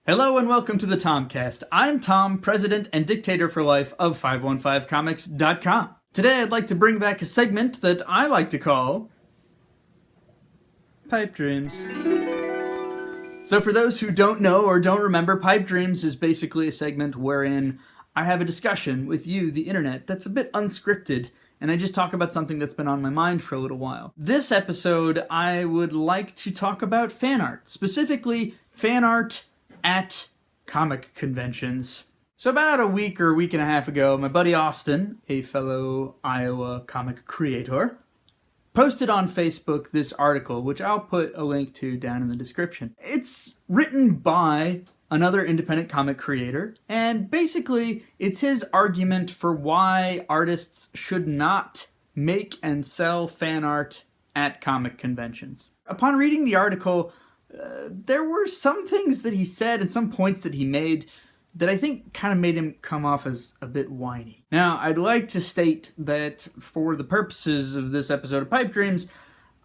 Hello and welcome to the Tomcast. I'm Tom, president and dictator for life of 515comics.com. Today I'd like to bring back a segment that I like to call Pipe Dreams. So for those who don't know or don't remember, Pipe Dreams is basically a segment wherein I have a discussion with you, the internet, that's a bit unscripted, and I just talk about something that's been on my mind for a little while. This episode, I would like to talk about fan art, specifically fan art at comic conventions. So about a week or a week and a half ago, my buddy Austin, a fellow Iowa comic creator, posted on Facebook this article, which I'll put a link to down in the description. It's written by another independent comic creator, and basically it's his argument for why artists should not make and sell fan art at comic conventions. Upon reading the article, there were some things that he said and some points that he made that I think kind of made him come off as a bit whiny. Now, I'd like to state that for the purposes of this episode of Pipe Dreams,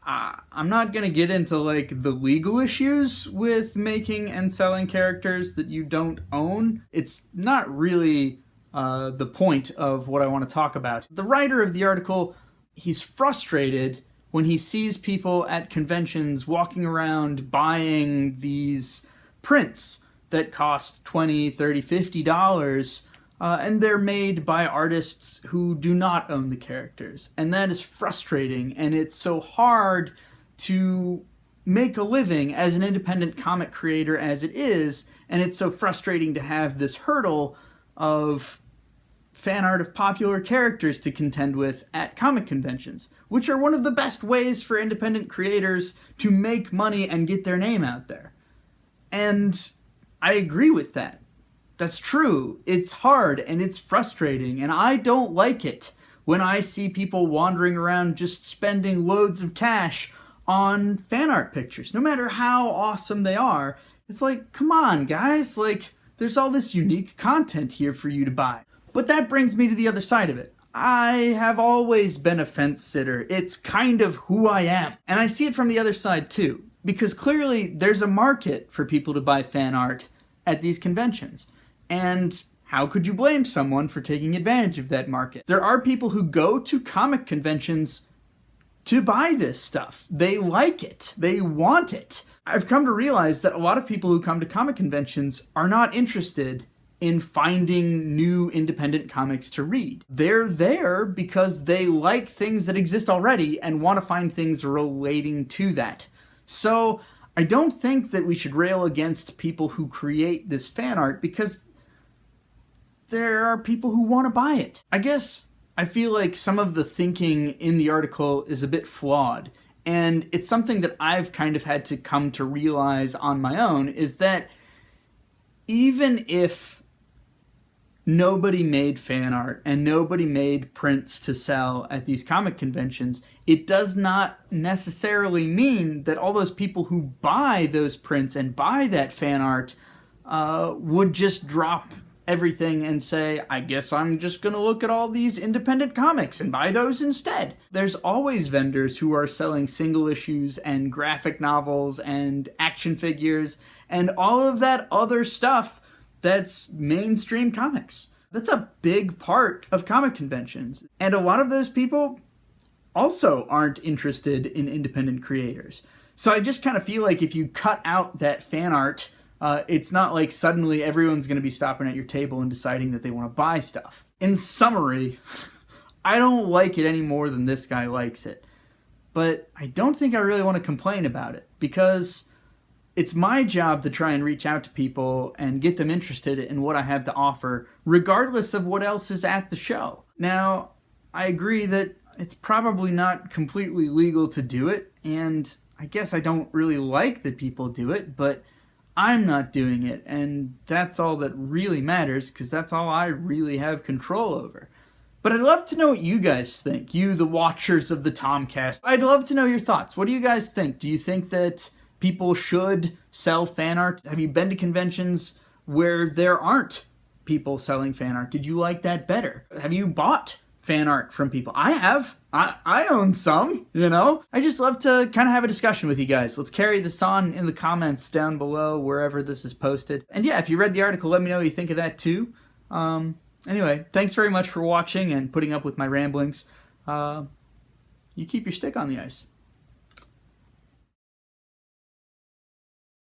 I'm not going to get into like the legal issues with making and selling characters that you don't own. It's not really the point of what I want to talk about. The writer of the article, he's frustrated when he sees people at conventions walking around buying these prints that cost $20, $30, $50, and they're made by artists who do not own the characters. And that is frustrating, and it's so hard to make a living as an independent comic creator as it is, and it's so frustrating to have this hurdle of fan art of popular characters to contend with at comic conventions, which are one of the best ways for independent creators to make money and get their name out there. And I agree with that. That's true. It's hard and it's frustrating, and I don't like it when I see people wandering around just spending loads of cash on fan art pictures. No matter how awesome they are, it's like, come on, guys, like, there's all this unique content here for you to buy. But that brings me to the other side of it. I have always been a fence sitter. It's kind of who I am. And I see it from the other side too, because clearly there's a market for people to buy fan art at these conventions. And how could you blame someone for taking advantage of that market? There are people who go to comic conventions to buy this stuff. They like it. They want it. I've come to realize that a lot of people who come to comic conventions are not interested in finding new independent comics to read. They're there because they like things that exist already and want to find things relating to that. So I don't think that we should rail against people who create this fan art because there are people who want to buy it. I guess I feel like some of the thinking in the article is a bit flawed, and it's something that I've kind of had to come to realize on my own, is that even if nobody made fan art and nobody made prints to sell at these comic conventions, it does not necessarily mean that all those people who buy those prints and buy that fan art would just drop everything and say, I guess I'm just going to look at all these independent comics and buy those instead. There's always vendors who are selling single issues and graphic novels and action figures and all of that other stuff that's mainstream comics. That's a big part of comic conventions. And a lot of those people also aren't interested in independent creators. So I just kind of feel like if you cut out that fan art, it's not like suddenly everyone's going to be stopping at your table and deciding that they want to buy stuff. In summary, I don't like it any more than this guy likes it. But I don't think I really want to complain about it, because it's my job to try and reach out to people and get them interested in what I have to offer, regardless of what else is at the show. Now, I agree that it's probably not completely legal to do it, and I guess I don't really like that people do it, but I'm not doing it, and that's all that really matters, because that's all I really have control over. But I'd love to know what you guys think, you, the watchers of the Tomcast. I'd love to know your thoughts. What do you guys think? Do you think that people should sell fan art? Have you been to conventions where there aren't people selling fan art? Did you like that better? Have you bought fan art from people? I have. I own some, you know? I just love to kind of have a discussion with you guys. Let's carry this on in the comments down below, wherever this is posted. And yeah, if you read the article, let me know what you think of that too. Anyway, thanks very much for watching and putting up with my ramblings. You keep your stick on the ice.